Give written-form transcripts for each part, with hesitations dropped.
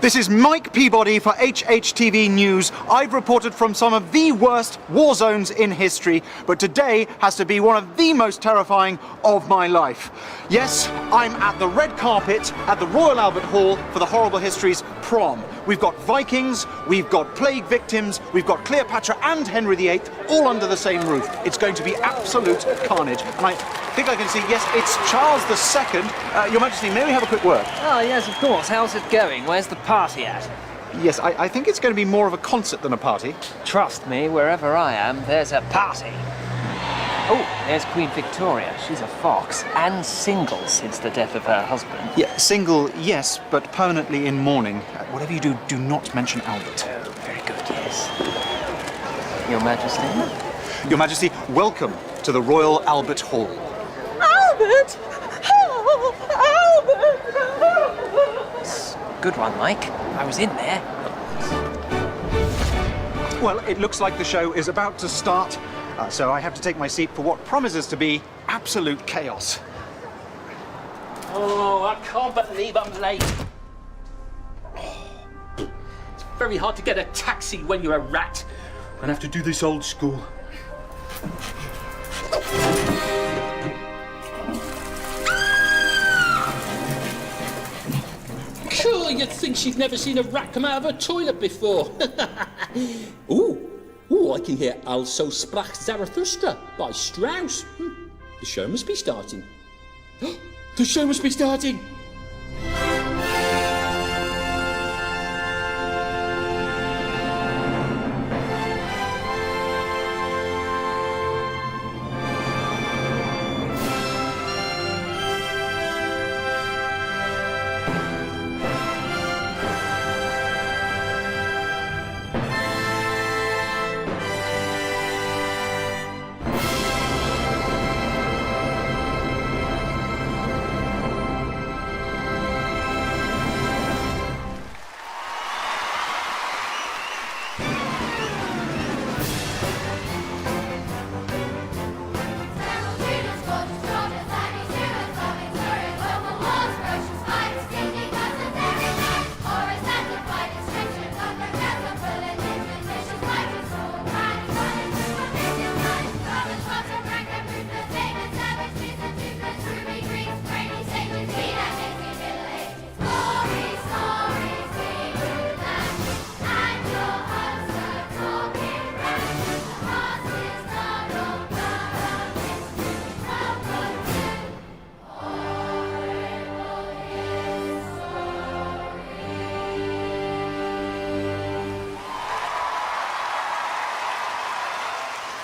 This is Mike Peabody for HHTV News. I've reported from some of the worst war zones in history, but today has to be one of the most terrifying of my life. Yes, I'm at the red carpet at the Royal Albert Hall for the Horrible Histories Prom. We've got Vikings, we've got plague victims, we've got Cleopatra and Henry VIII all under the same roof. It's going to be absolute carnage. And I think I can see, yes, it's Charles II. Your Majesty, may we have a quick word? Oh, yes, of course. How's it going? Where's the party at? Yes, I think it's going to be more of a concert than a party. Trust me, wherever I am, there's a party. Oh, there's Queen Victoria. She's a fox, and single since the death of her husband. Yeah, single, yes, but permanently in mourning. Whatever you do, do not mention Albert. Oh, very good, yes. Your Majesty? Your Majesty, welcome to the Royal Albert Hall. Albert! Oh, Albert! Good one, Mike. I was in there. Well, it looks like the show is about to start, so I have to take my seat for what promises to be absolute chaos. Oh, I can't believe I'm late. It's very hard to get a taxi when you're a rat. I'm gonna have to do this old school. Sure, you'd think she'd never seen a rat come out of a toilet before. Ooh, I can hear Also Sprach Zarathustra by Strauss. The show must be starting. The show must be starting.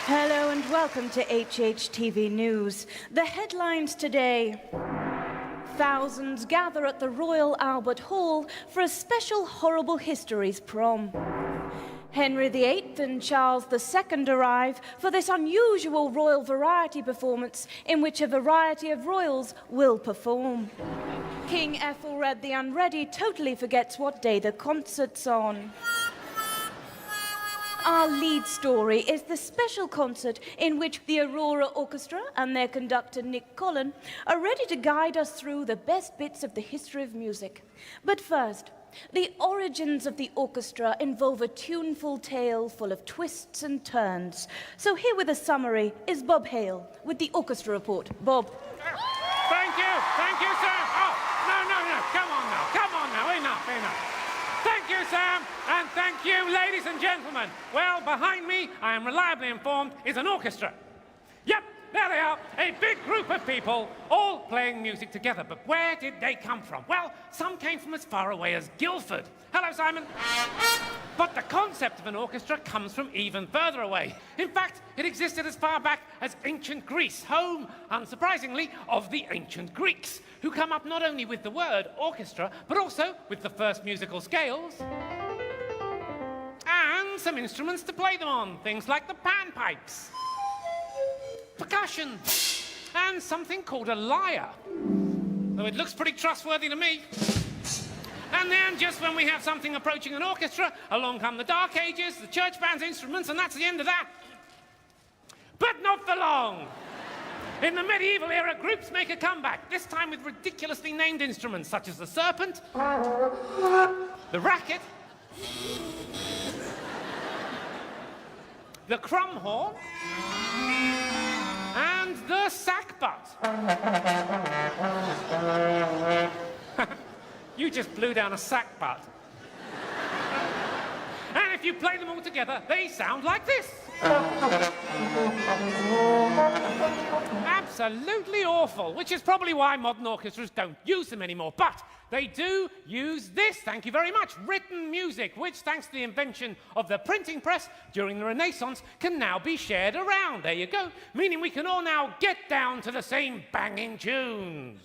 Hello and welcome to HHTV News. The headlines today. Thousands gather at the Royal Albert Hall for a special Horrible Histories Prom. Henry VIII and Charles II arrive for this unusual royal variety performance in which a variety of royals will perform. King Ethelred the Unready totally forgets what day the concert's on. Our lead story is the special concert in which the Aurora Orchestra and their conductor Nick Collin are ready to guide us through the best bits of the history of music. But first, the origins of the orchestra involve a tuneful tale full of twists and turns. So here with a summary is Bob Hale with the orchestra report. Bob. Thank you, Sam. Oh, no, come on now, enough. Thank you, Sam, and thank you, ladies and gentlemen. Well, behind me, I am reliably informed, is an orchestra. Yep, there they are, a big group of people, all playing music together. But where did they come from? Well, some came from as far away as Guildford. Hello, Simon. But the concept of an orchestra comes from even further away. In fact, it existed as far back as ancient Greece, home, unsurprisingly, of the ancient Greeks, who come up not only with the word orchestra, but also with the first musical scales and some instruments to play them on, things like the panpipes, percussion, and something called a lyre, though it looks pretty trustworthy to me. And then, just when we have something approaching an orchestra, along come the Dark Ages, the church band's instruments, and that's the end of that. But not for long. In the medieval era, groups make a comeback, this time with ridiculously named instruments such as the serpent, the racket, the crumhorn, and the sackbut. You just blew down a sackbut. And if you play them all together, they sound like this. Absolutely awful, which is probably why modern orchestras don't use them anymore. But they do use this, thank you very much, written music, which, thanks to the invention of the printing press during the Renaissance, can now be shared around. There you go. Meaning we can all now get down to the same banging tunes.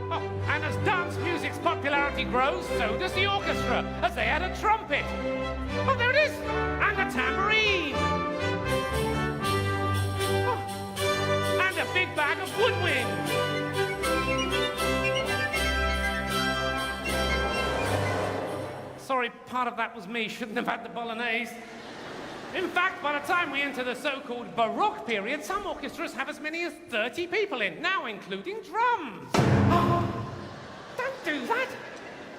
Oh, and as dance music's popularity grows, so does the orchestra, as they add a trumpet. Oh, there it is! And a tambourine! Oh, and a big bag of woodwind! Sorry, part of that was me. Shouldn't have had the bolognese. In fact, by the time we enter the so-called Baroque period, some orchestras have as many as 30 people in, now including drums. Oh, don't do that!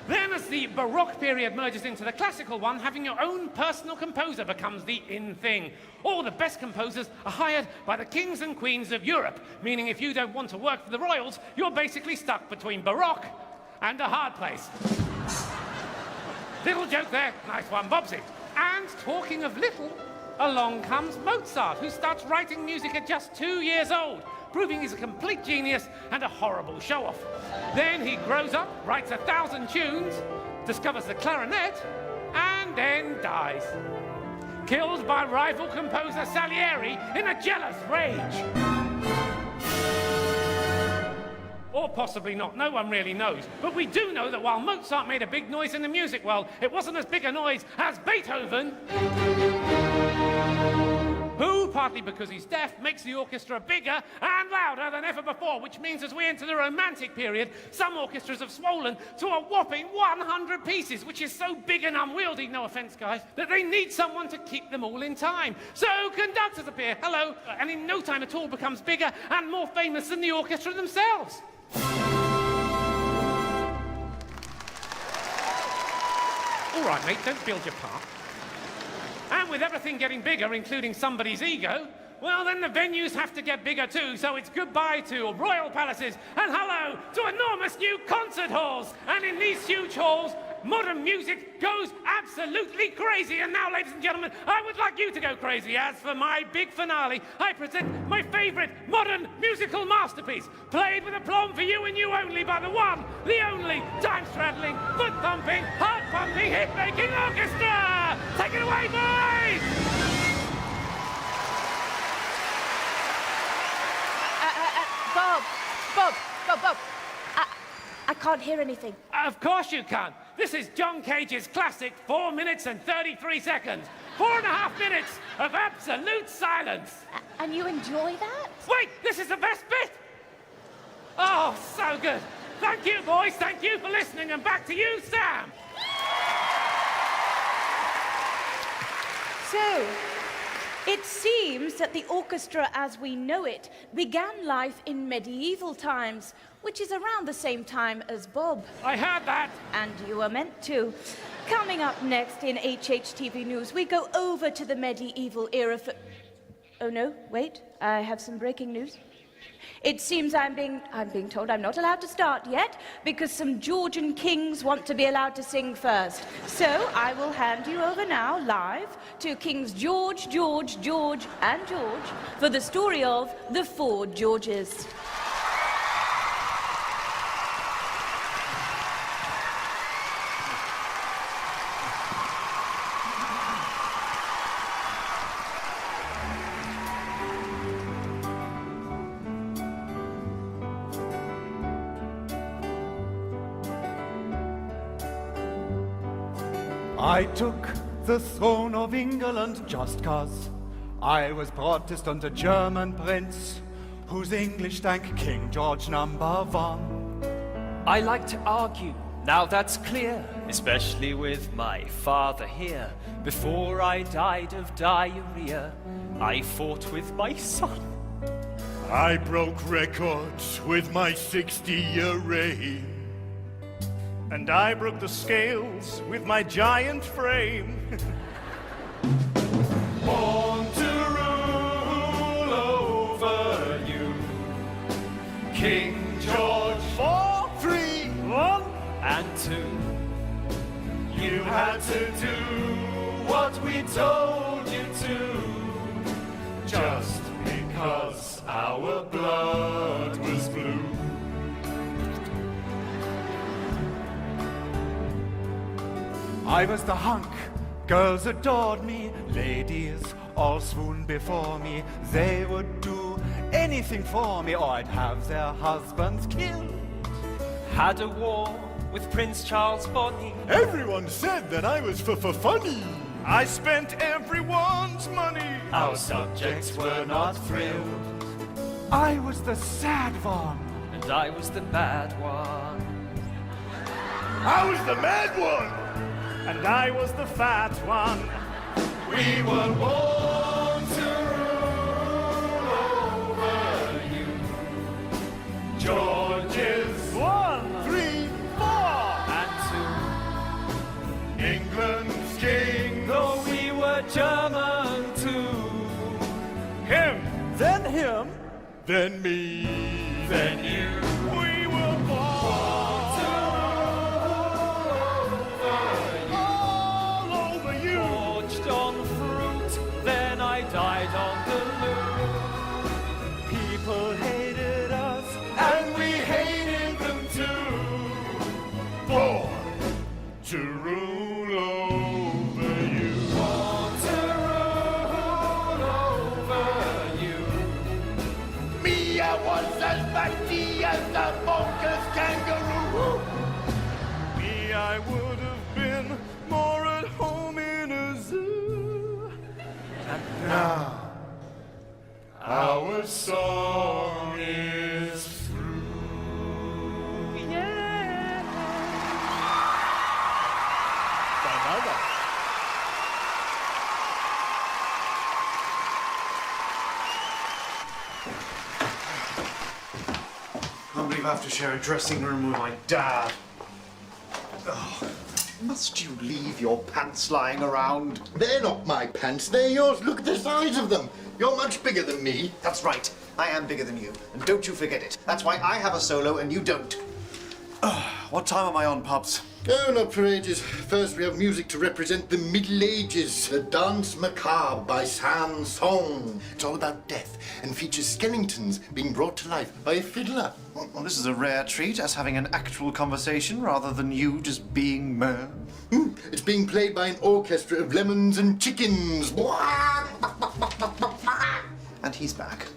Then, as the Baroque period merges into the classical one, having your own personal composer becomes the in thing. All the best composers are hired by the kings and queens of Europe, meaning if you don't want to work for the royals, you're basically stuck between Baroque and a hard place. Little joke there, nice one, Bobsy. And talking of little, along comes Mozart, who starts writing music at just 2 years old, proving he's a complete genius and a horrible show-off. Then he grows up, writes 1,000 tunes, discovers the clarinet, and then dies. Killed by rival composer Salieri in a jealous rage. Or possibly not, no one really knows. But we do know that while Mozart made a big noise in the music world, it wasn't as big a noise as Beethoven, who, partly because he's deaf, makes the orchestra bigger and louder than ever before, which means as we enter the Romantic period, some orchestras have swollen to a whopping 100 pieces, which is so big and unwieldy, no offense guys, that they need someone to keep them all in time. So conductors appear, hello, and in no time at all becomes bigger and more famous than the orchestra themselves. All right, mate, don't build your part. And with everything getting bigger, including somebody's ego, well, then the venues have to get bigger too, so it's goodbye to royal palaces and hello to enormous new concert halls. And in these huge halls, modern music goes absolutely crazy. And now, ladies and gentlemen, I would like you to go crazy. As for my big finale, I present my favorite modern musical masterpiece, played with aplomb for you and you only by the one, the only, time-straddling, foot-thumping, heart-pumping, hit-making orchestra! Take it away, boys! Bob. I can't hear anything. Of course you can't. This is John Cage's classic 4 minutes and 33 seconds. 4.5 minutes of absolute silence. And you enjoy that? Wait, this is the best bit. Oh, so good. Thank you, boys. Thank you for listening. And back to you, Sam. So, it seems that the orchestra as we know it began life in medieval times, which is around the same time as Bob. I heard that. And you were meant to. Coming up next in HHTV News, we go over to the medieval era for... Oh no, wait, I have some breaking news. It seems I'm being told I'm not allowed to start yet because some Georgian kings want to be allowed to sing first. So I will hand you over now, live, to Kings George, and George for the story of the 4 Georges. I took the throne of England just 'cause I was Protestant, a German prince whose English thank King George #1. I like to argue, now that's clear, especially with my father here. Before I died of diarrhea, I fought with my son. I broke records with my 60-year reign. And I broke the scales with my giant frame. Born to rule over you, King George 4, 3, 1, and 2. You had to do what we told you to, just because our blood was blue. I was the hunk. Girls adored me. Ladies all swooned before me. They would do anything for me, or I'd have their husbands killed. Had a war with Prince Charles Bonny. Everyone said that I was funny. I spent everyone's money. Our subjects were not thrilled, I was the sad one. and I was the bad one. I was the mad one. And I was the fat one. We were born to rule over you, George's 1, 3, 4. and 2. England's king. Though we were German too, Him. Then him. Then me. then you. We were born all over you. Forged on fruit, then I died on the loop. People hated us. And we hated them too. Born to rule over you. Born to rule over you. Me, I was as mighty as the bonkers kangaroo. Me, I would have been more at home in a zoo. Now, our song is through. Can't believe I have to share a dressing room with my dad. Oh, must you leave your pants lying around? They're not my pants, they're yours. Look at the size of them. You're much bigger than me. That's right. I am bigger than you, and don't you forget it. That's why I have a solo and you don't. What time am I on, Pops? Oh, not for ages. First we have music to represent the Middle Ages. A Dance Macabre by Sam Song. It's all about death and features skeletons being brought to life by a fiddler. Well, this is a rare treat, us having an actual conversation rather than you just being meh. It's being played by an orchestra of lemons and chickens. And he's back.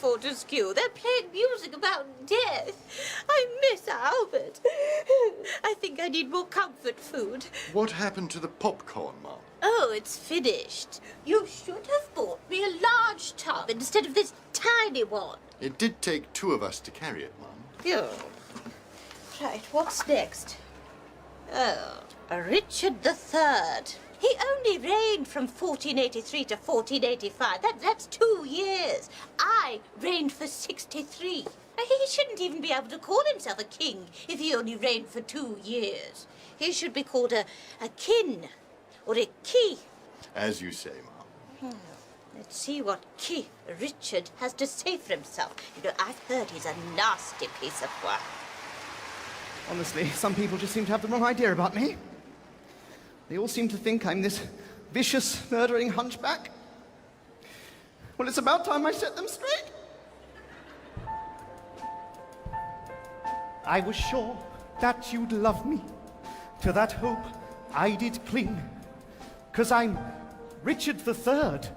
Fortescue. They're playing music about death. I miss Albert. I think I need more comfort food. What happened to the popcorn, Mum? Oh, it's finished. You should have bought me a large tub instead of this tiny one. It did take 2 of us to carry it, Mum. Phew. Right, what's next? Oh, Richard III. He only reigned from 1483 to 1485. That's 2 years. I reigned for 63. He shouldn't even be able to call himself a king if he only reigned for 2 years. He should be called a kin or a key. As you say, Mum. Let's see what Key Richard has to say for himself. You know, I've heard he's a nasty piece of work. Honestly, some people just seem to have the wrong idea about me. They all seem to think I'm this vicious, murdering hunchback. Well, it's about time I set them straight. I was sure that you'd love me. To that hope I did cling. 'Cause I'm Richard III.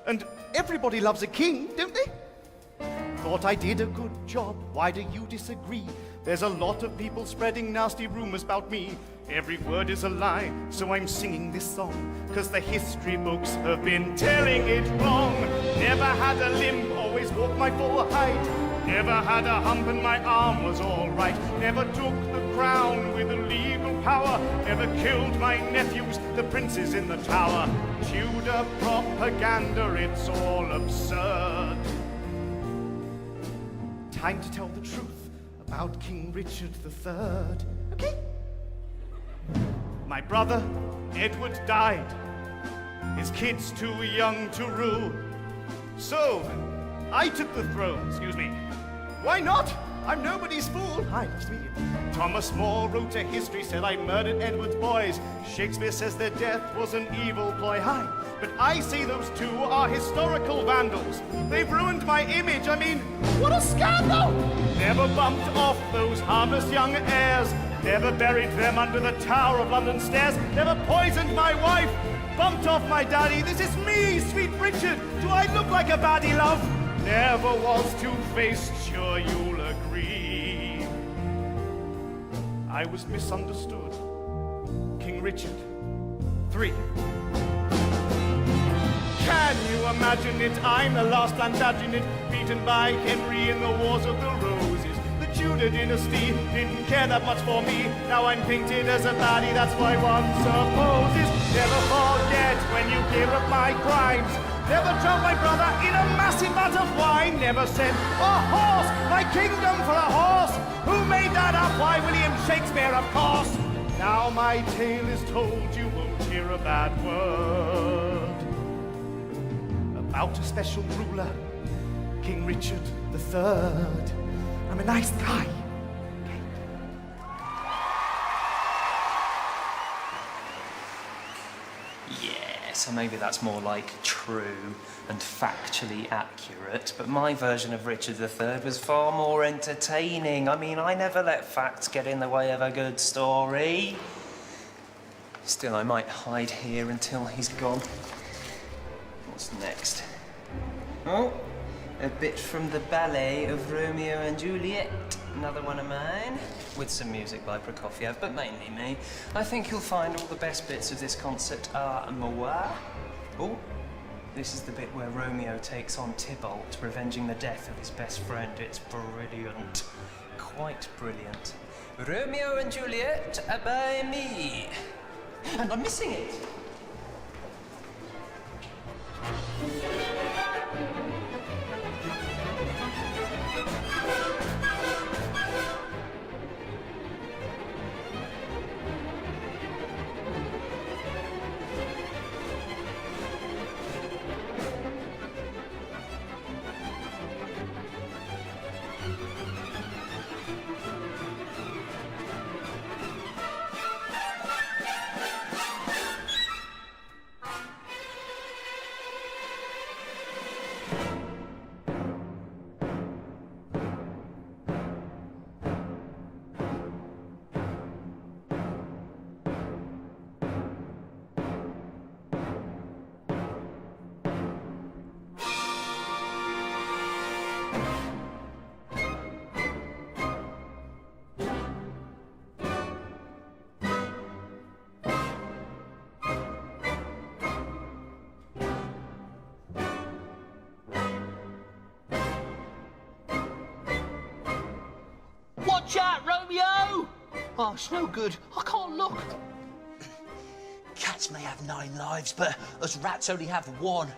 And everybody loves a king, don't they? Thought I did a good job. Why do you disagree? There's a lot of people spreading nasty rumors about me. Every word is a lie, so I'm singing this song. 'Cause the history books have been telling it wrong. Never had a limp, always walked my full height. Never had a hump and my arm was all right. Never took the crown with illegal power. Never killed my nephews, the princes in the tower. Tudor propaganda, it's all absurd. Time to tell the truth about King Richard III. Okay? My brother, Edward, died. His kids too young to rule. So, I took the throne, excuse me. Why not? I'm nobody's fool. Hi, nice to meet you. Thomas More wrote a history, said I murdered Edward's boys. Shakespeare says their death was an evil ploy. Hi, but I say those two are historical vandals. They've ruined my image. I mean, what a scandal! Never bumped off those harmless young heirs. Never buried them under the Tower of London stairs. Never poisoned my wife. Bumped off my daddy. This is me, sweet Richard. Do I look like a baddie, love? Never was two-faced, sure you'll agree. I was misunderstood. King Richard III. Can you imagine it? I'm the last Plantagenet, beaten by Henry in the Wars of the Roses. The Tudor dynasty didn't care that much for me. Now I'm painted as a baddie, that's why one supposes. Never forget when you hear of my crimes. Never drowned my brother in a massive vat of wine. Never sent a horse, my kingdom for a horse. Who made that up? Why, William Shakespeare, of course. Now my tale is told, you won't hear a bad word about a special ruler, King Richard III. I'm a nice guy. So maybe that's more like true and factually accurate, but my version of Richard III was far more entertaining. I mean, I never let facts get in the way of a good story. Still, I might hide here until he's gone. What's next? Oh, a bit from the ballet of Romeo and Juliet. Another one of mine, with some music by Prokofiev, but mainly me. I think you'll find all the best bits of this concert are moi. Oh, this is the bit where Romeo takes on Tybalt, revenging the death of his best friend. It's brilliant. Quite brilliant. Romeo and Juliet by me. And I'm missing it. Oh, it's no good. I can't look. Cats may have 9 lives, but us rats only have 1.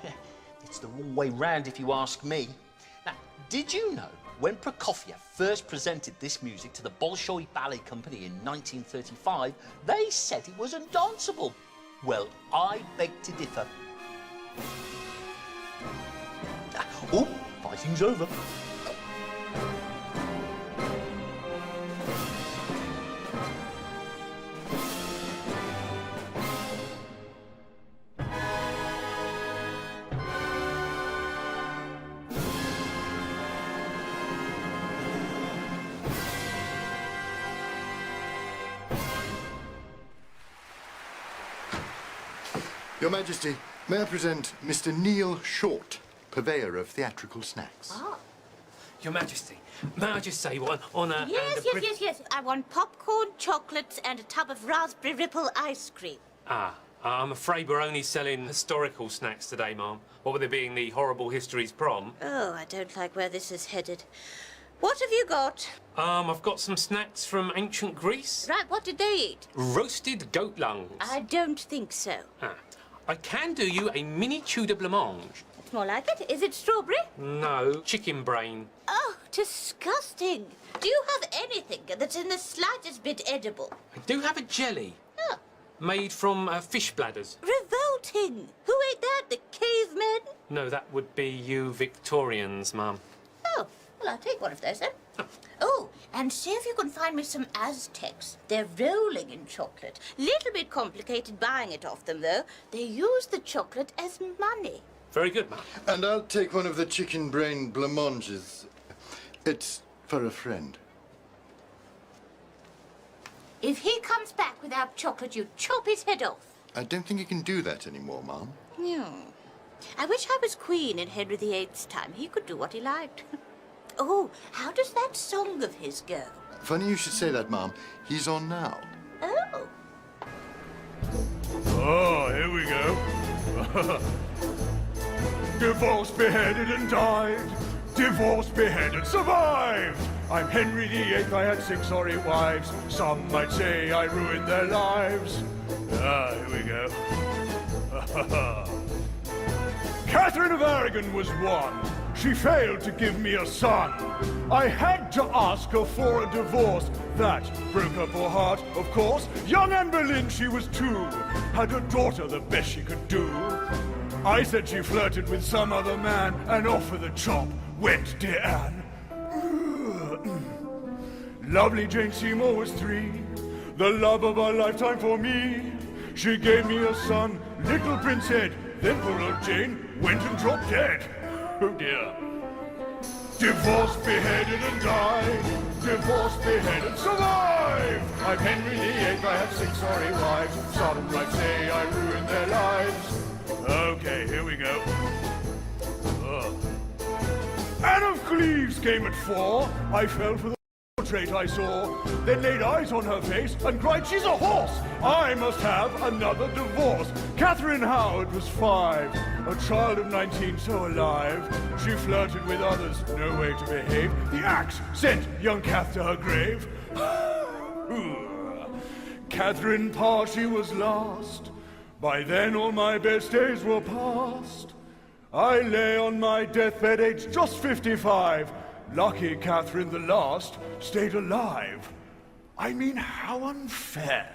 It's the wrong way round, if you ask me. Now, did you know when Prokofiev first presented this music to the Bolshoi Ballet Company in 1935, they said it was undanceable? Well, I beg to differ. Oh, fighting's over. Your Majesty, may I present Mr. Neil Short, purveyor of theatrical snacks? Ah. Your Majesty, may I just say one on a... Yes. I want popcorn, chocolates, and a tub of raspberry ripple ice cream. I'm afraid we're only selling historical snacks today, ma'am. What with it being the horrible Histories Prom. Oh, I don't like where this is headed. What have you got? I've got some snacks from ancient Greece. Right, what did they eat? Roasted goat lungs. I don't think so. I can do you a mini Tudor blancmange. It's more like it. Is it strawberry? No, chicken brain. Oh, disgusting. Do you have anything that's in the slightest bit edible? I do have a jelly. Oh. Made from fish bladders. Revolting. Who ate that? The cavemen? No, that would be you Victorians, ma'am. Oh, well, I'll take one of those then. Oh, and see if you can find me some Aztecs. They're rolling in chocolate. Little bit complicated buying it off them, though. They use the chocolate as money. Very good, ma'am. And I'll take one of the chicken brain blancmanges. It's for a friend. If he comes back without chocolate, you chop his head off. I don't think you can do that anymore, Ma'am. Yeah. I wish I was Queen in Henry VIII's time. He could do what he liked. Oh, how does that song of his go? Funny you should say that, Ma'am. He's on now. Oh. Oh, here we go. Divorced, beheaded, and died. Divorced, beheaded, survived. I'm Henry VIII, I had 6 or 8 wives. Some might say I ruined their lives. Here we go. Catherine of Aragon was one. She failed to give me a son. I had to ask her for a divorce. That broke her poor heart, of course. Young Anne Boleyn, she was 2. Had a daughter, the best she could do. I said she flirted with some other man, and off with the chop went dear Anne. Lovely Jane Seymour was 3, the love of a lifetime for me. She gave me a son, little Prince Ed. Then poor old Jane went and dropped dead. Oh dear. Divorced, beheaded, and died. Divorced, beheaded, survived. I'm Henry VIII, I had 6 or 8 wives. Some might say I ruined their lives. Okay, here we go. Anne of Cleves came at 4. I fell for the portrait I saw, then laid eyes on her face and cried, she's a horse! I must have another divorce. Catherine Howard was 5, a child of 19 so alive. She flirted with others, no way to behave. The axe sent young Cath to her grave. Catherine Parr, she was last. By then all my best days were past. I lay on my deathbed aged just 55. Lucky Catherine the last stayed alive. I mean, how unfair.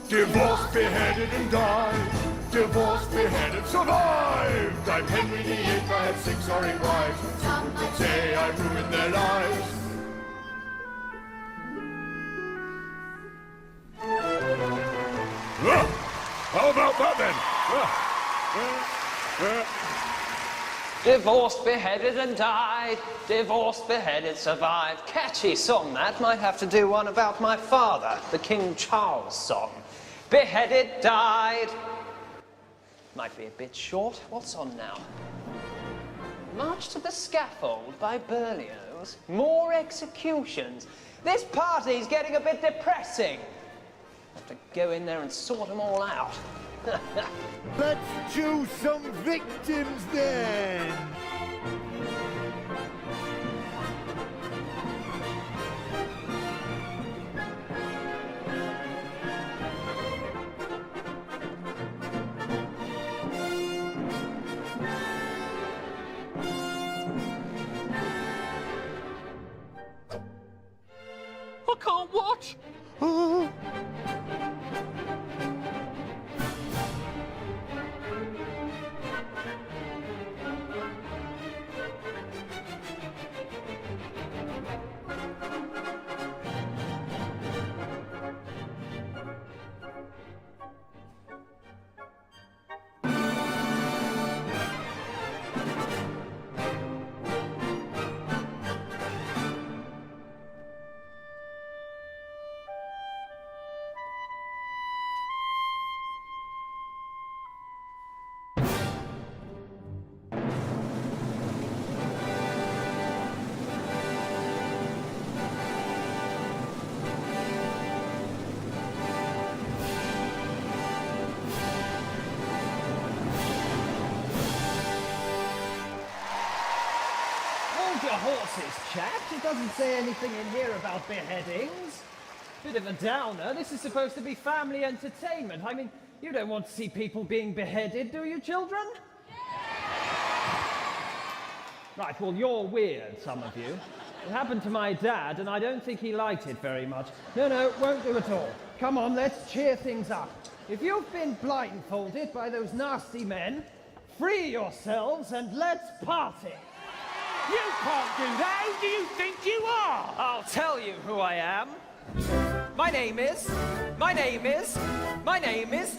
Divorced, beheaded, and died. Divorced, beheaded, survived. I'm Henry VIII, I had 6 or 8 wives. Some would say I ruined their lives. How about that then? Divorced, beheaded, and died. Divorced, beheaded, survived. Catchy song that. Might have to do one about my father, the King Charles song. Beheaded, died. Might be a bit short. What's on now? March to the Scaffold by Berlioz. More executions. This party's getting a bit depressing. Have to go in there and sort them all out. Let's choose some victims then. I can't watch. Horses, chaps. It doesn't say anything in here about beheadings. Bit of a downer. This is supposed to be family entertainment. I mean, you don't want to see people being beheaded, do you, children? Right, well, you're weird, some of you. It happened to my dad, and I don't think he liked it very much. No, won't do at all. Come on, let's cheer things up. If you've been blindfolded by those nasty men, free yourselves and let's party. You can't do that! Who do you think you are? I'll tell you who I am. My name is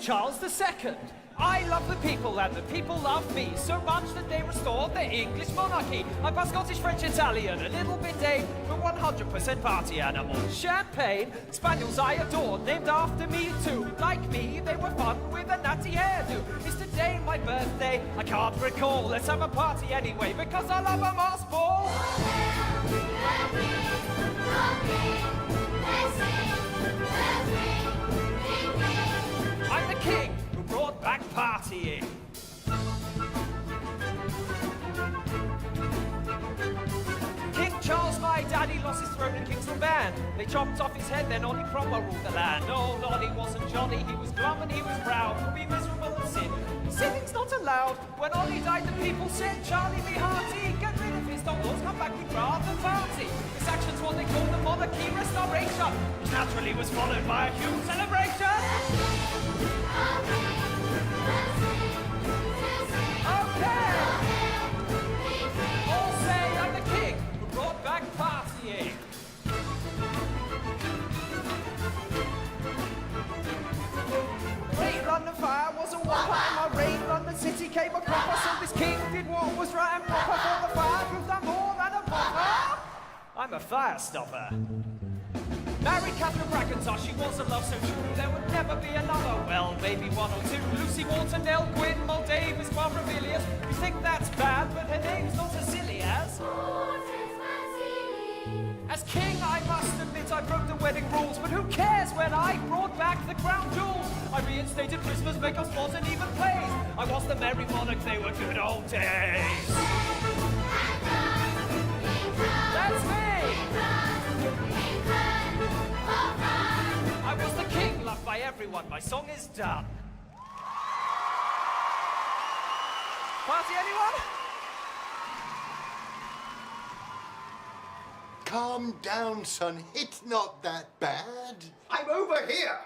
Charles II. I love the people and the people love me so much that they restored the English monarchy. I'm part Scottish, French, Italian, a little bit Dane, but 100% party animal. Champagne, spaniels I adored, named after me too. Like me, they were fun with a natty hairdo. Is today my birthday? I can't recall. Let's have a party anyway, because I love a mass ball. I'm the king who brought back partying. King Charles, my daddy, lost his throne in Kingston band. They chopped off his head, then Ollie Cromwell ruled the land. Old Ollie wasn't Johnny, he was glum and he was proud. He'll be miserable and sin. Sinning's not allowed. When Ollie died, the people said, Charlie, be hearty. Get rid of his dog laws, come back with rather party. This action's what they call the monarchy restoration, which naturally was followed by a huge celebration. Okay! All say I'm the king who brought back partying. Great London fire was a whopper, and my reign London city came a cropper. So this king did what was right and proper, for the fire proved I'm more than a popper. I'm a fire stopper. Married Catherine Brackentar, she was a love so true, there would never be another. Well, maybe one or two. Lucy Walton, Nell Gwynn, Moll Davis, Barbara Villiers. You think that's bad, but her name's not as silly as... As king, I must admit I broke the wedding rules, but who cares when I brought back the crown jewels? I reinstated Christmas, make-up, sports, and even plays. I was the merry monarch, they were good old days. That's me! I was the king, loved by everyone. My song is done. Party, anyone? Calm down, son. It's not that bad. I'm over here.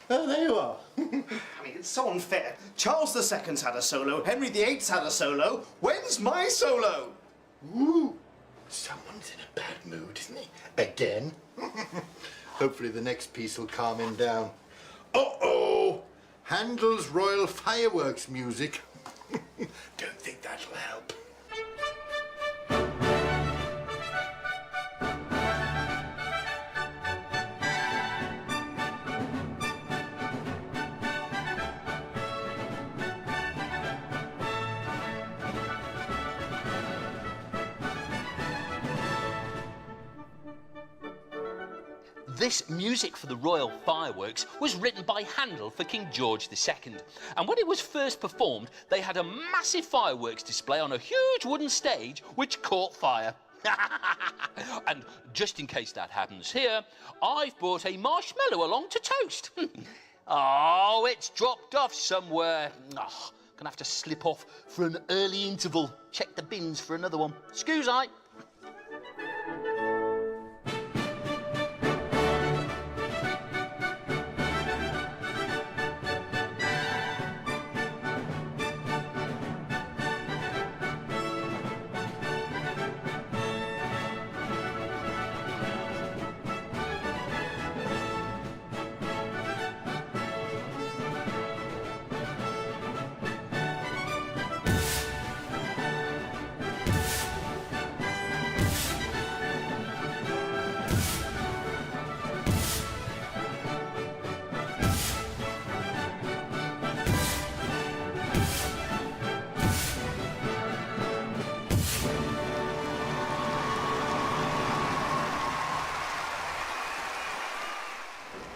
Oh, there you are. I mean, it's so unfair. Charles II's had a solo, Henry VIII's had a solo. When's my solo? Ooh, someone's in a bad mood, isn't he? Again? Hopefully the next piece will calm him down. Uh-oh! Handel's Royal Fireworks music. Don't think that'll help. This music for the royal fireworks was written by Handel for King George II. And when it was first performed, they had a massive fireworks display on a huge wooden stage which caught fire. And just in case that happens here, I've brought a marshmallow along to toast. Oh, it's dropped off somewhere. Oh, gonna have to slip off for an early interval. Check the bins for another one. Excuse I.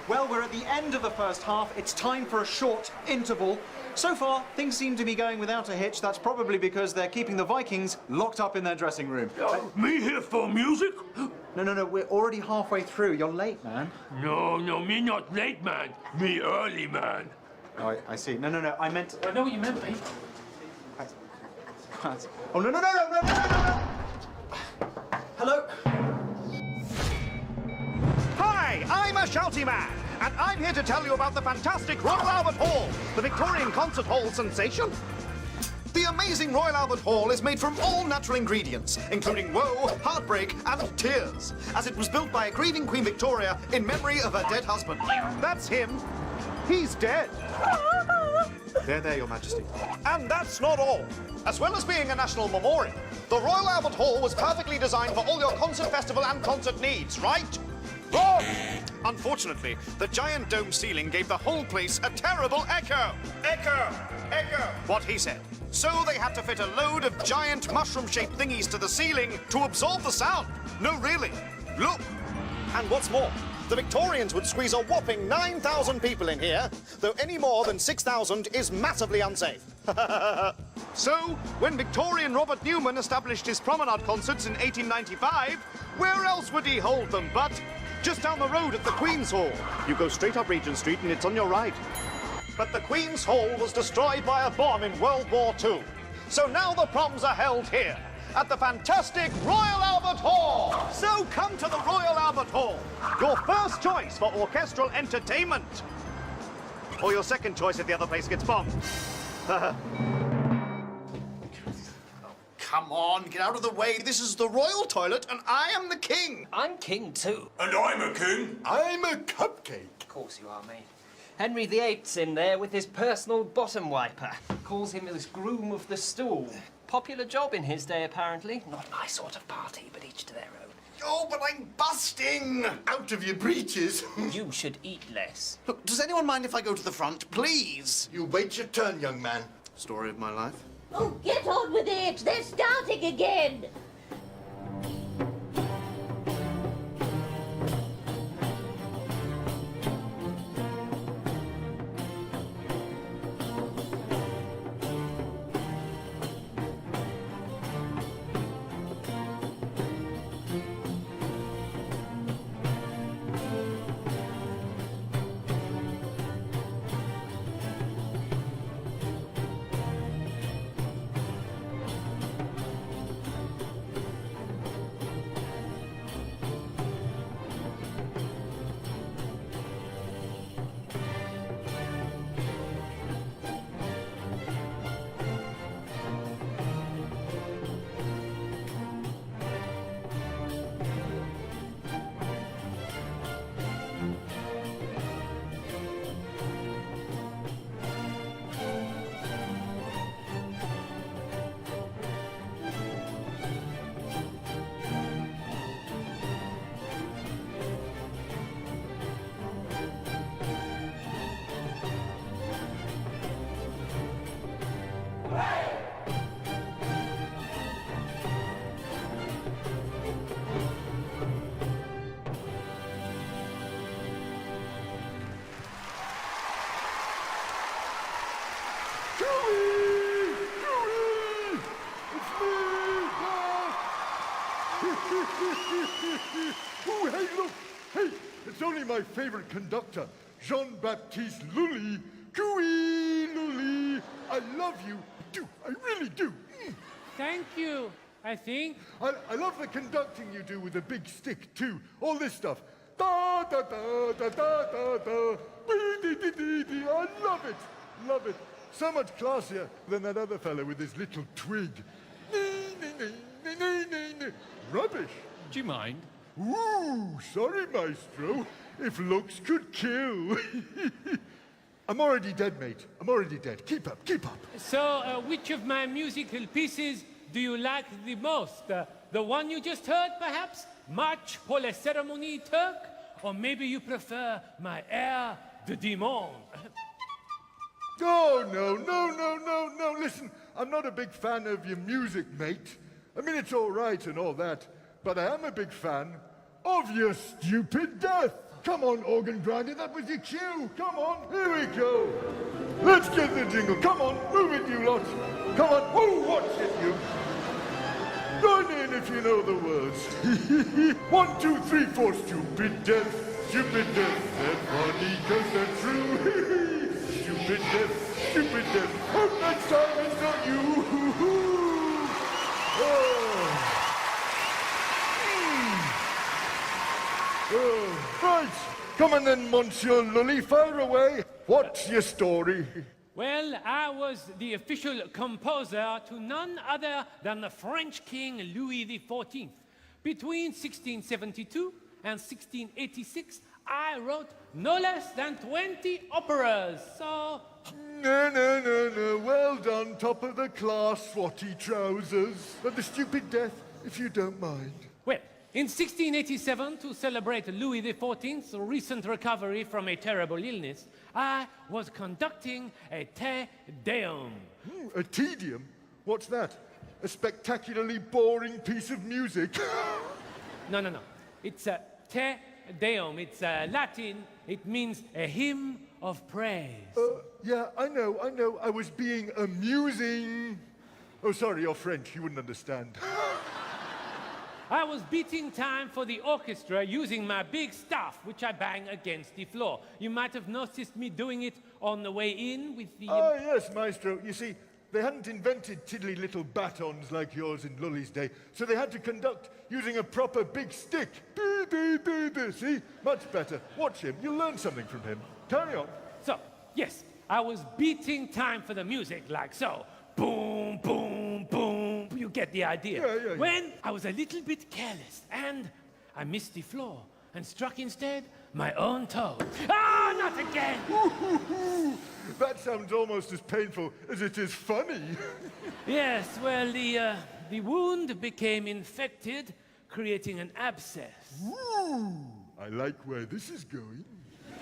Well, we're at the end of the first half. It's time for a short interval. So far, things seem to be going without a hitch. That's probably because they're keeping the Vikings locked up in their dressing room. Me here for music? No, we're already halfway through. You're late, man. No, me not late, man. Me early, man. Oh, I see. No, I meant... I know what you meant, mate. Oh, no. Hello? Hi, I'm a shouty man, and I'm here to tell you about the fantastic Royal Albert Hall, the Victorian concert hall sensation. The amazing Royal Albert Hall is made from all natural ingredients, including woe, heartbreak, and tears, as it was built by a grieving Queen Victoria in memory of her dead husband. That's him. He's dead. There, Your Majesty. And that's not all. As well as being a national memorial, the Royal Albert Hall was perfectly designed for all your concert festival and concert needs, right? Wrong! Unfortunately, the giant dome ceiling gave the whole place a terrible echo. Echo! What he said. So they had to fit a load of giant mushroom-shaped thingies to the ceiling to absorb the sound. No, really. Look. And what's more, the Victorians would squeeze a whopping 9,000 people in here, though any more than 6,000 is massively unsafe. So, when Victorian Robert Newman established his promenade concerts in 1895, where else would he hold them but just down the road at the Queen's Hall? You go straight up Regent Street and it's on your right. But the Queen's Hall was destroyed by a bomb in World War II. So now the proms are held here, at the fantastic Royal Albert Hall. So come to the Royal Albert Hall, your first choice for orchestral entertainment. Or your second choice if the other place gets bombed. Come on, get out of the way. This is the royal toilet, and I am the king. I'm king too. And I'm a king. I'm a cupcake. Of course you are, mate. Henry VIII's in there with his personal bottom wiper. Calls him his groom of the stool. Popular job in his day, apparently. Not my sort of party, but each to their own. Oh, but I'm busting. Out of your breeches. You should eat less. Look, does anyone mind if I go to the front, please? You wait your turn, young man. Story of my life. Oh, get on with it! They're starting again! Oh, hey, look! Hey, it's only my favorite conductor, Jean-Baptiste Lully. Cooey, Lully! I love you. I really do. Thank you, I think. I love the conducting you do with a big stick, too. All this stuff. Da, da, da, da, da, da, da. Dee, dee, dee, dee. I love it. Love it. So much classier than that other fellow with his little twig. Rubbish. Do you mind? Ooh, sorry, Maestro. If looks could kill. I'm already dead, mate. I'm already dead. Keep up, keep up. So, which of my musical pieces do you like the most? The one you just heard, perhaps? March pour la cérémonie Turc? Or maybe you prefer my air de Dimon? Oh, no. Listen, I'm not a big fan of your music, mate. I mean, it's all right and all that, but I am a big fan of your stupid death. Come on, organ grinder, that was your cue. Come on, here we go. Let's get the jingle. Come on, move it, you lot. Come on, whoa, watch it, you. Join in if you know the words. 1, 2, 3, 4, stupid death, stupid death. They're funny 'cause they're true. Stupid death, stupid death. Hope next time it's not you. Oh, right. Come on then, Monsieur Lully, fire away. What's your story? Well, I was the official composer to none other than the French King Louis XIV. Between 1672 and 1686, I wrote no less than 20 operas, so... No. Well done, top of the class, swatty trousers. But the stupid death, if you don't mind. Well, in 1687, to celebrate Louis XIV's recent recovery from a terrible illness, I was conducting a Te Deum. A tedium? What's that? A spectacularly boring piece of music? No. It's a Te Deum. It's Latin. It means a hymn of praise. Yeah, I know. I was being amusing. Oh, sorry, you're French. You wouldn't understand. I was beating time for the orchestra using my big staff, which I bang against the floor. You might have noticed me doing it on the way in with the... Oh, yes, maestro. You see, they hadn't invented tiddly little batons like yours in Lully's day, so they had to conduct using a proper big stick. See? Much better. Watch him. You'll learn something from him. Carry on. So, yes, I was beating time for the music like so. Boom, boom, boom. You get the idea. Yeah. When I was a little bit careless and I missed the floor and struck instead my own toe. Ah, not again! That sounds almost as painful as it is funny. Yes, well, the wound became infected, creating an abscess. I like where this is going.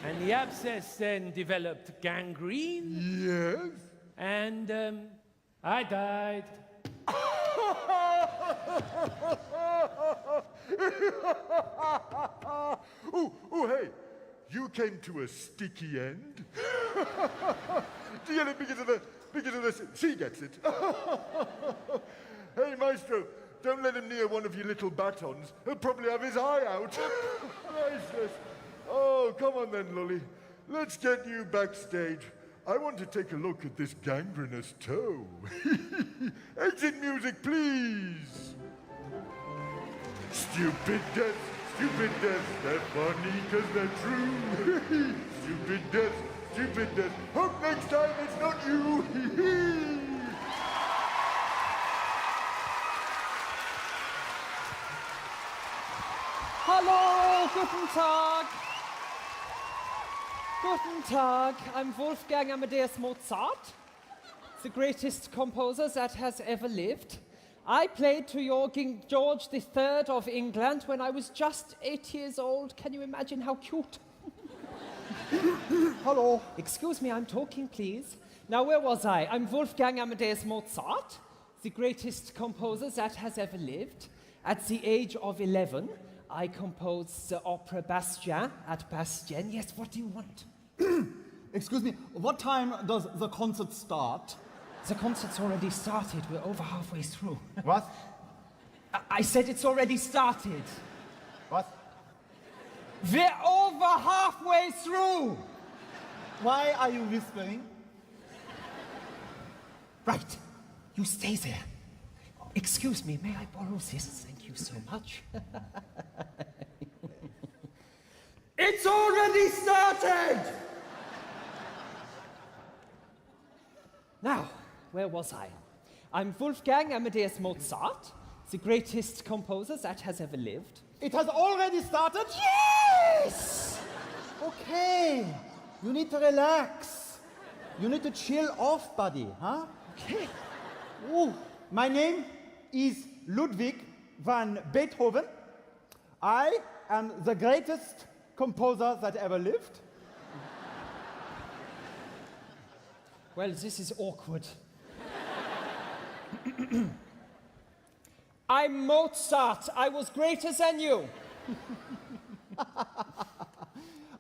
And the abscess then developed gangrene. Yes? And, I died. Oh, hey, you came to a sticky end. Do you get it because of the she gets it. Hey, maestro, don't let him near one of your little batons. He'll probably have his eye out. Priceless. Oh, come on then, Lully. Let's get you backstage. I want to take a look at this gangrenous toe. Exit music, please. Stupid death, they're funny 'cause they're true. Stupid death, hope next time it's not you. Hallo, guten Tag. Guten Tag, I'm Wolfgang Amadeus Mozart, the greatest composer that has ever lived. I played to your King George III of England when I was just 8 years old. Can you imagine how cute? Hello. Excuse me, I'm talking, please. Now, where was I? I'm Wolfgang Amadeus Mozart, the greatest composer that has ever lived. At the age of 11, I composed the opera Bastien at Bastien. Yes, what do you want? Excuse me, what time does the concert start? The concert's already started. We're over halfway through. What? I said it's already started. What? We're over halfway through! Why are you whispering? Right. You stay there. Excuse me, may I borrow this? Thank you so much. It's already started! Now, where was I? I'm Wolfgang Amadeus Mozart, the greatest composer that has ever lived. It has already started? Yes! Okay, you need to relax. You need to chill off, buddy, huh? Okay. Ooh, my name is Ludwig van Beethoven. I am the greatest composer that ever lived. Well, this is awkward. I'm Mozart. I was greater than you.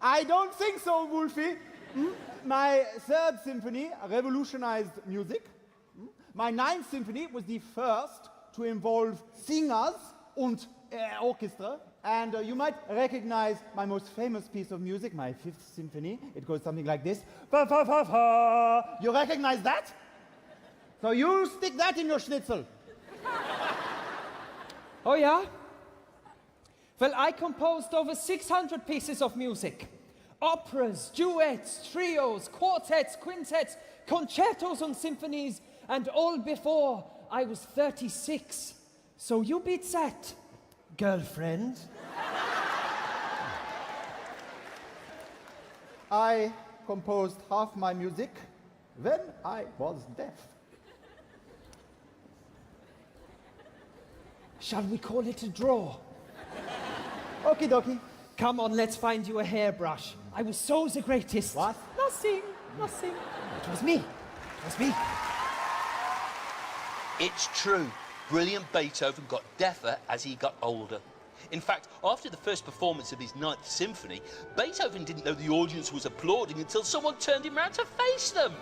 I don't think so, Wolfie. My third symphony revolutionized music. My ninth symphony was the first to involve singers and orchestra. And you might recognize my most famous piece of music, my fifth symphony. It goes something like this. Fa, fa, fa, fa. You recognize that? So you stick that in your schnitzel. Oh, yeah? Well, I composed over 600 pieces of music. Operas, duets, trios, quartets, quintets, concertos and symphonies, and all before I was 36. So you beat that, girlfriend. I composed half my music when I was deaf. Shall we call it a draw? Okie dokie. Come on, let's find you a hairbrush. I was so the greatest. What? Nothing. It was me. It was me. It's true. Brilliant Beethoven got deafer as he got older. In fact, after the first performance of his Ninth Symphony, Beethoven didn't know the audience was applauding until someone turned him round to face them.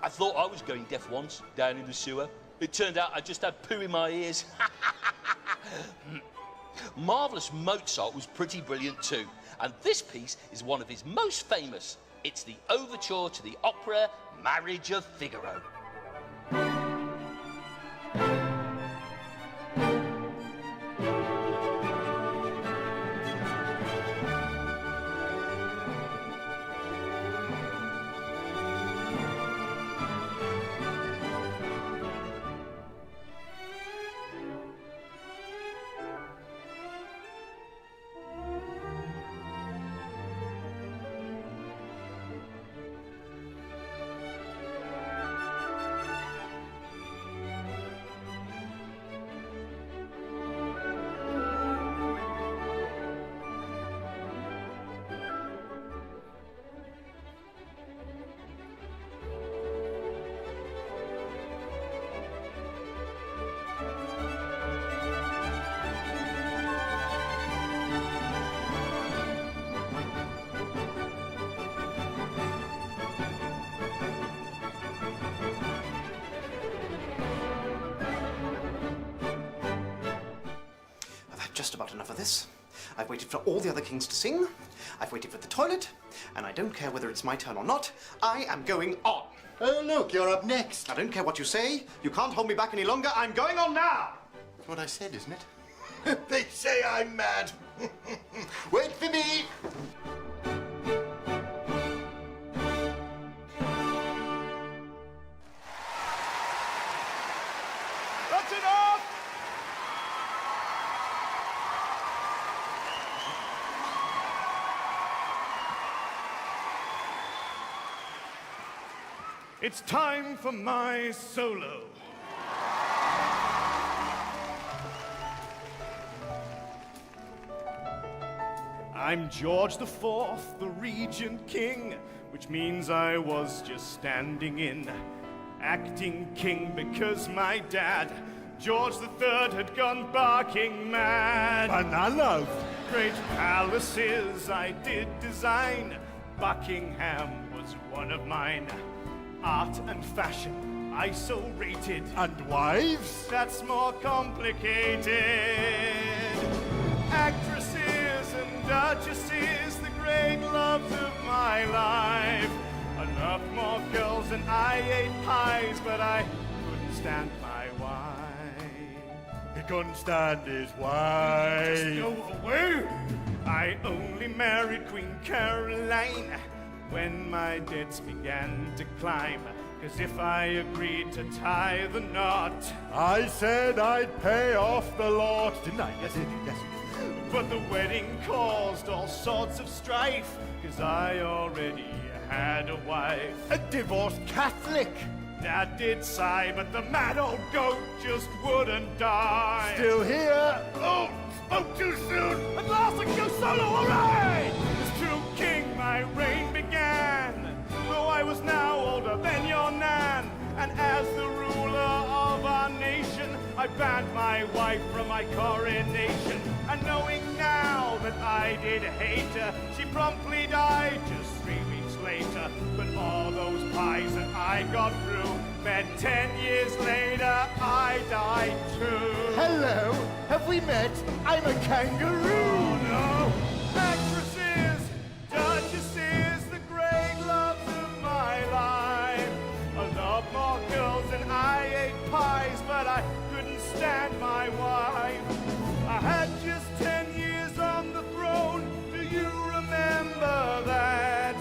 I thought I was going deaf once, down in the sewer. It turned out I just had poo in my ears. Marvellous Mozart was pretty brilliant too, and this piece is one of his most famous. It's the overture to the opera Marriage of Figaro. Just about enough of this. I've waited for all the other kings to sing. I've waited for the toilet, and I don't care whether it's my turn or not. I am going on. Oh, look, you're up next. I don't care what you say. You can't hold me back any longer. I'm going on now. That's what I said, isn't it? They say I'm mad. Wait for me. That's enough! It's time for my solo. I'm George IV, the Regent King, which means I was just standing in, acting king because my dad, George III, had gone barking mad. Bananas! Great palaces I did design, Buckingham was one of mine. Art and fashion, I so rated. And wives? That's more complicated. Actresses and duchesses, the great loves of my life. Enough more girls than I ate pies, but I couldn't stand my wife. He couldn't stand his wife. Just go away! I only married Queen Caroline when my debts began to climb. 'Cause if I agreed to tie the knot, I said I'd pay off the lot. Didn't I? Yes, I did. Yes. But the wedding caused all sorts of strife, 'cause I already had a wife. A divorced Catholic. Dad did sigh, but the mad old goat just wouldn't die. Still here. Oh, spoke too soon. At last I can go solo, all right! As true king, my reign began, though I was now older than your nan. And as the ruler of our nation, I banned my wife from my coronation. And knowing now that I I did hate her. She promptly died just 3 weeks later. But all those pies that I got through meant 10 years later I died too. Hello, have we met? I'm a kangaroo. Oh no! Actresses, duchesses, the great loves of my life. I love more girls than I ate pies, but I couldn't stand my wife. I had just 10 years on the throne. Do you remember that?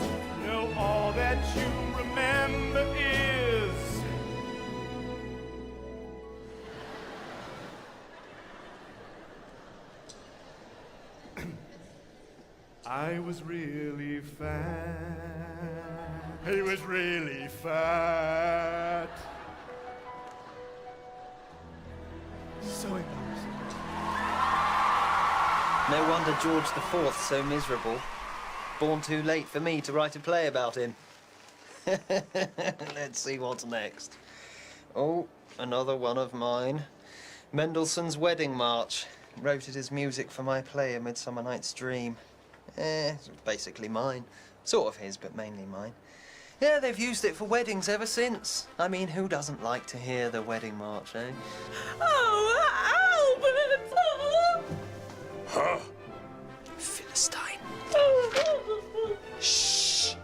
No, all that you remember is I was really fat. He was really fat. So embarrassing. No wonder George IV's so miserable. Born too late for me to write a play about him. Let's see what's next. Oh, another one of mine. Mendelssohn's Wedding March. Wrote it as music for my play, A Midsummer Night's Dream. It's basically mine. Sort of his, but mainly mine. Yeah, they've used it for weddings ever since. I mean, who doesn't like to hear the Wedding March, eh? Oh, Albert! Huh? Philistine. Shh.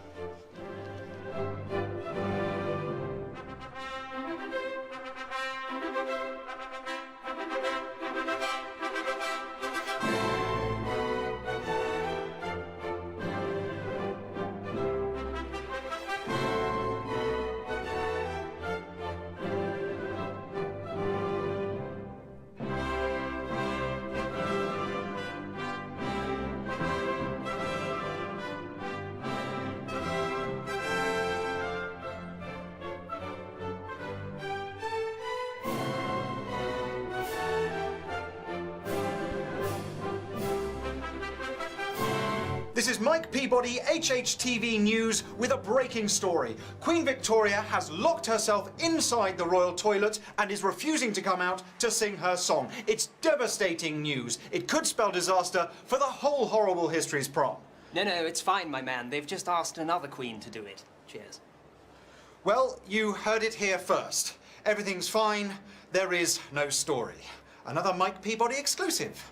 This is Mike Peabody, HHTV News, with a breaking story. Queen Victoria has locked herself inside the royal toilet and is refusing to come out to sing her song. It's devastating news. It could spell disaster for the whole Horrible Histories prom. No, it's fine, my man. They've just asked another queen to do it. Cheers. Well, you heard it here first. Everything's fine. There is no story. Another Mike Peabody exclusive.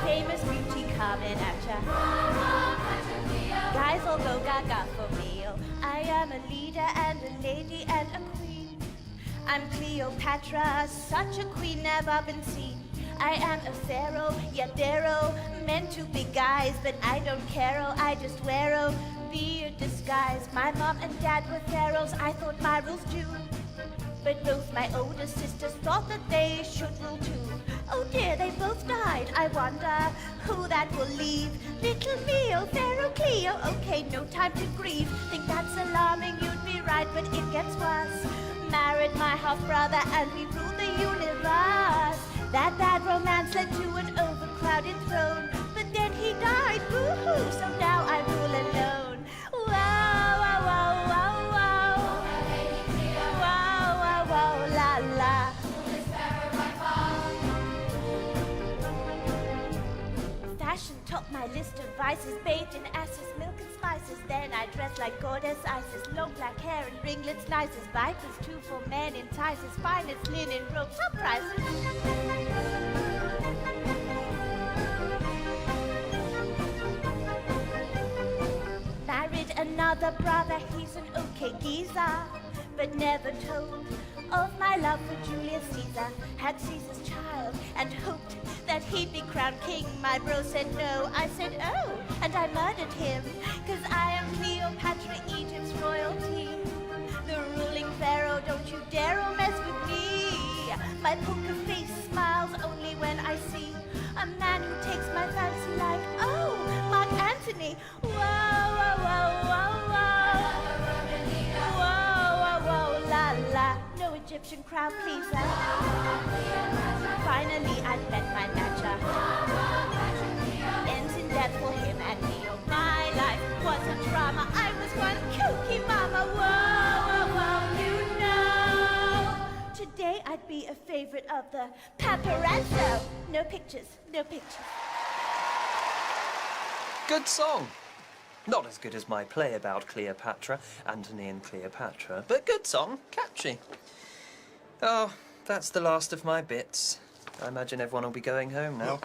Famous beauty coming at ya. Guys all go gaga for me. Oh, I am a leader and a lady and a queen. I'm Cleopatra, such a queen never been seen. I am a pharaoh, yet darrow, meant to be guys, but I don't care, oh, I just wear, oh, be a disguise. My mom and dad were pharaohs, I thought my rules due. But both my older sisters thought that they should rule too. Oh dear, they both died. I wonder who that will leave. Little me, oh Pharaoh Cleo. Okay, no time to grieve. Think that's alarming, you'd be right, but it gets worse. Married my half-brother and we ruled the universe. That bad romance led to an overcrowded throne. But then he died, boo-hoo, so now I rule alone. Wow, wow, wow, wow, wow. Wow, wow, wow, la, la. Fashion topped my list of vices, bathed in asses, milk and spices. Then I dressed like goddess Isis, long black hair and ringlets, nicest vipers, 2 for men in ties, finest linen robes, top prices. Married another brother, he's an okay geezer, but never told of my love for Julius Caesar. Had Caesar's child and hoped that he'd be crowned king. My bro said no, I said oh, and I murdered him, 'cause I am Cleopatra, Egypt's royalty. The ruling pharaoh, don't you dare mess with me. My poker face smiles only when I see a man who takes my fancy like, oh, Mark Antony. Whoa, whoa, whoa, whoa, whoa. Whoa, whoa, whoa, la, la. No Egyptian crowd pleaser. Finally, I met my matcher. Ends in death. favorite of the paparazzo. No pictures, no pictures. Good song. Not as good as my play about Cleopatra, Antony and Cleopatra, but good song, catchy. Oh, that's the last of my bits. I imagine everyone will be going home now.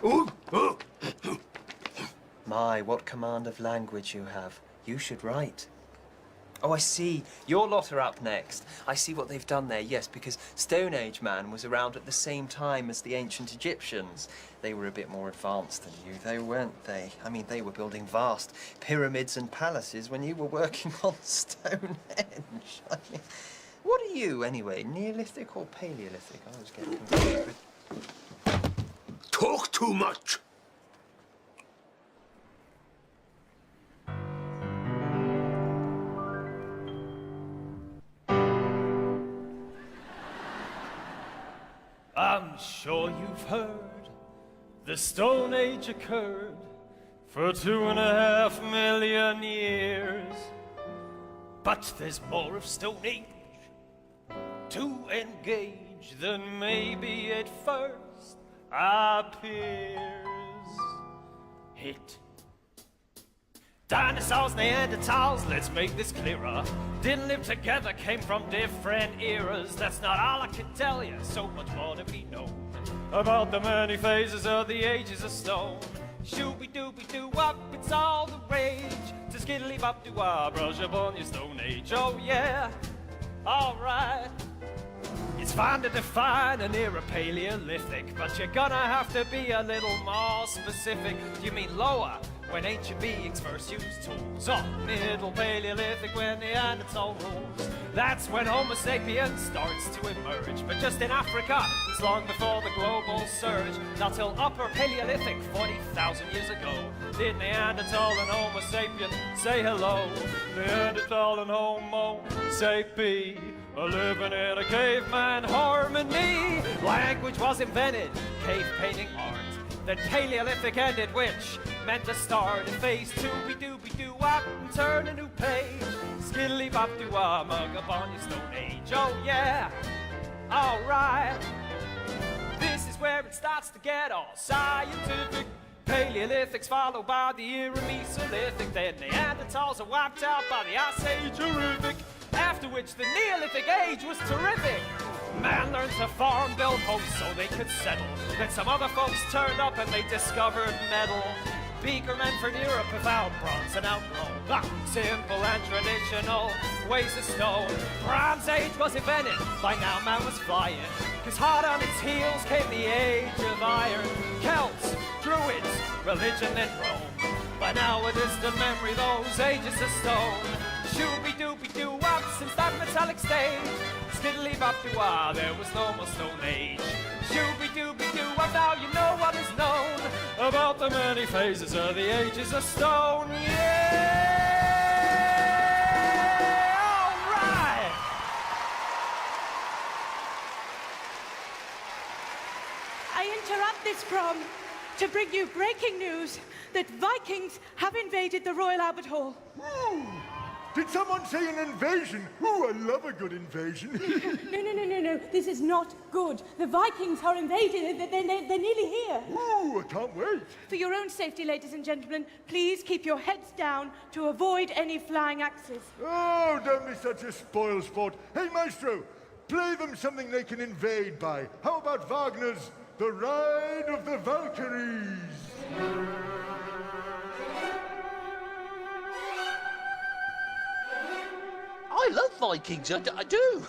My, what command of language you have. You should write. Oh, I see. Your lot are up next. I see what they've done there, yes, because Stone Age man was around at the same time as the ancient Egyptians. They were a bit more advanced than you, though, weren't they? I mean, they were building vast pyramids and palaces when you were working on Stonehenge. I mean, what are you, anyway? Neolithic or Paleolithic? I was getting confused with... Talk too much. I'm sure you've heard the Stone Age occurred for 2.5 million years. But there's more of Stone Age to engage than maybe at first appears. It Dinosaurs, Neanderthals, let's make this clearer. Didn't live together, came from different eras. That's not all I can tell you, so much more to be known about the many phases of the ages of stone. Shooby-dooby-doo-wop, it's all the rage. To skiddly-bop-doo-wah, brush up on your Stone Age, oh yeah, alright. It's fine to define an era Paleolithic, but you're gonna have to be a little more specific. Do you mean lower, when ancient beings first used tools? Or middle Paleolithic, when Neanderthal rules? That's when Homo sapiens starts to emerge. But just in Africa, it's long before the global surge. Not till upper Paleolithic, 40,000 years ago, did Neanderthal and Homo sapien say hello. Neanderthal and Homo sapien are living in a caveman harmony. Language was invented, cave painting art. Then Paleolithic ended, which meant the start of phase 2. Be-doo-be-doo-wop and turn a new page. Skiddly-bop-doo-wah, mug up on your Stone Age. Oh yeah, alright. This is where it starts to get all scientific. Paleolithic's followed by the era Mesolithic. Then Neanderthals are wiped out by the Ice Age horrific. After which the Neolithic age was terrific. Man learned to farm, build homes so they could settle. Then some other folks turned up and they discovered metal. Beaker men from Europe have found bronze and outgrown simple and traditional ways of stone. Bronze Age was invented, by now man was flying. Cause hot on its heels came the age of iron. Celts, Druids, religion and Rome. By now a distant memory, those ages of stone. Shooby-dooby-doo-wop, since that metallic stage. Skiddly-bop-doo-wah, there was no more Stone Age. Shooby-dooby-doo-wop, now you know what is known about the many phases of the ages of stone. Yeah! All right! I interrupt this prom to bring you breaking news that Vikings have invaded the Royal Albert Hall. Ooh, did someone say an invasion? Ooh, I love a good invasion. No. This is not good. The Vikings are invading. They're nearly here. Ooh, I can't wait. For your own safety, ladies and gentlemen, please keep your heads down to avoid any flying axes. Oh, don't be such a spoil sport. Hey, Maestro, play them something they can invade by. How about Wagner's The Ride of the Valkyries? I love Vikings, I do.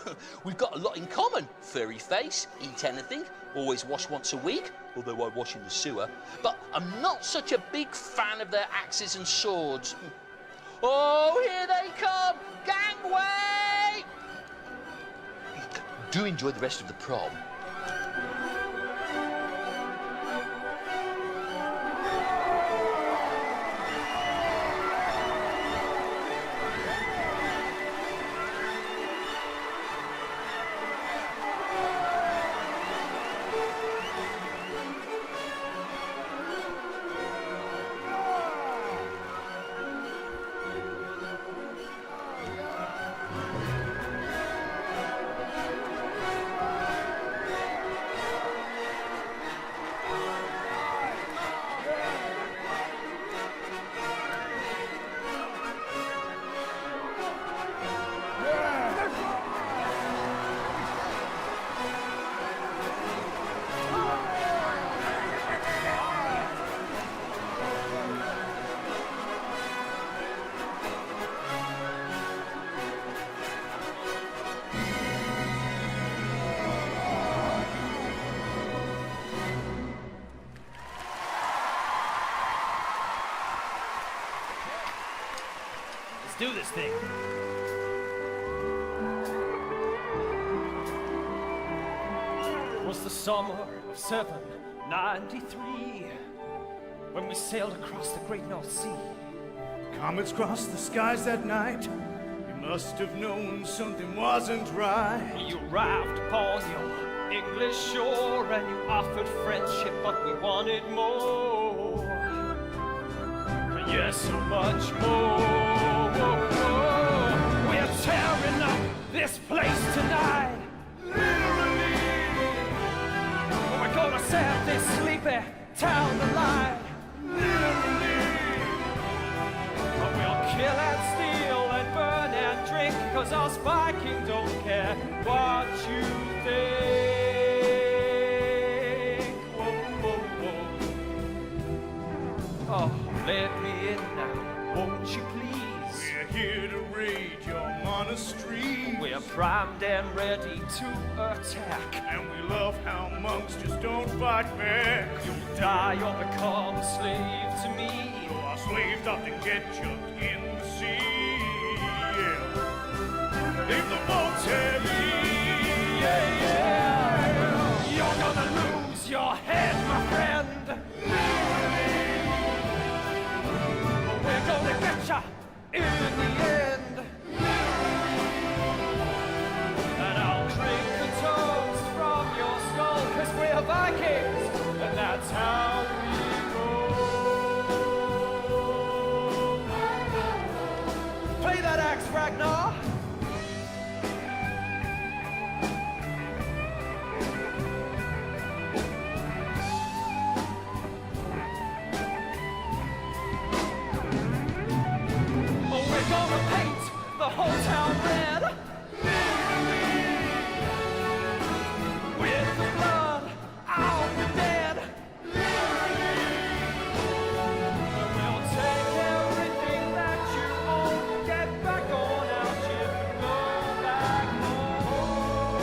We've got a lot in common. Furry face, eat anything, always wash once a week, although I wash in the sewer. But I'm not such a big fan of their axes and swords. Oh, here they come! Gangway! Do enjoy the rest of the prom. do this thing. It was the summer of 793 when we sailed across the great North Sea. Comets crossed the skies that night. You must have known something wasn't right. You arrived upon your English shore and you offered friendship, but we wanted more. Yes, so much more. We're tearing up this place tonight. Literally. We're gonna set this sleepy town alight. Literally. But we'll kill and steal and burn and drink, 'cause us Vikings don't care what you think. Whoa, whoa, whoa. Oh, let me in now, won't you please? We're here to raid your monastery. We're primed and ready to attack. And we love how monks just don't fight back. You'll die or become a slave to me. So our slaves often get chucked in the sea. Yeah. If the boat's heavy, Yeah, yeah. You're gonna lose your head, my friend. We're gonna get ya in the end. And I'll drink the toast from your skull, 'cause we're Vikings, and that's how we roll. Play that axe, Ragnar. Oh, we're gonna paint the whole town red with the blood of the dead. And we'll take everything that you own, get back on our ship, go back home.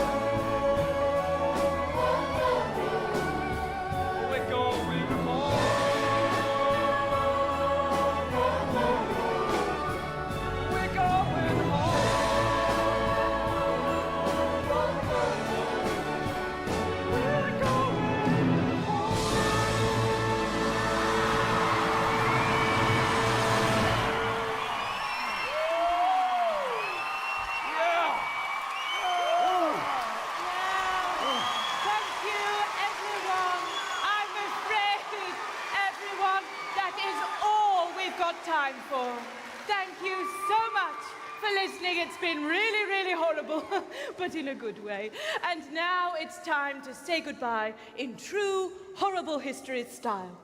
We're going home. We're going Thank you, everyone. I'm afraid, everyone, that is all we've got time for. Thank you so much for listening. It's been really, really horrible, but in a good way. And now it's time to say goodbye in true horrible history style.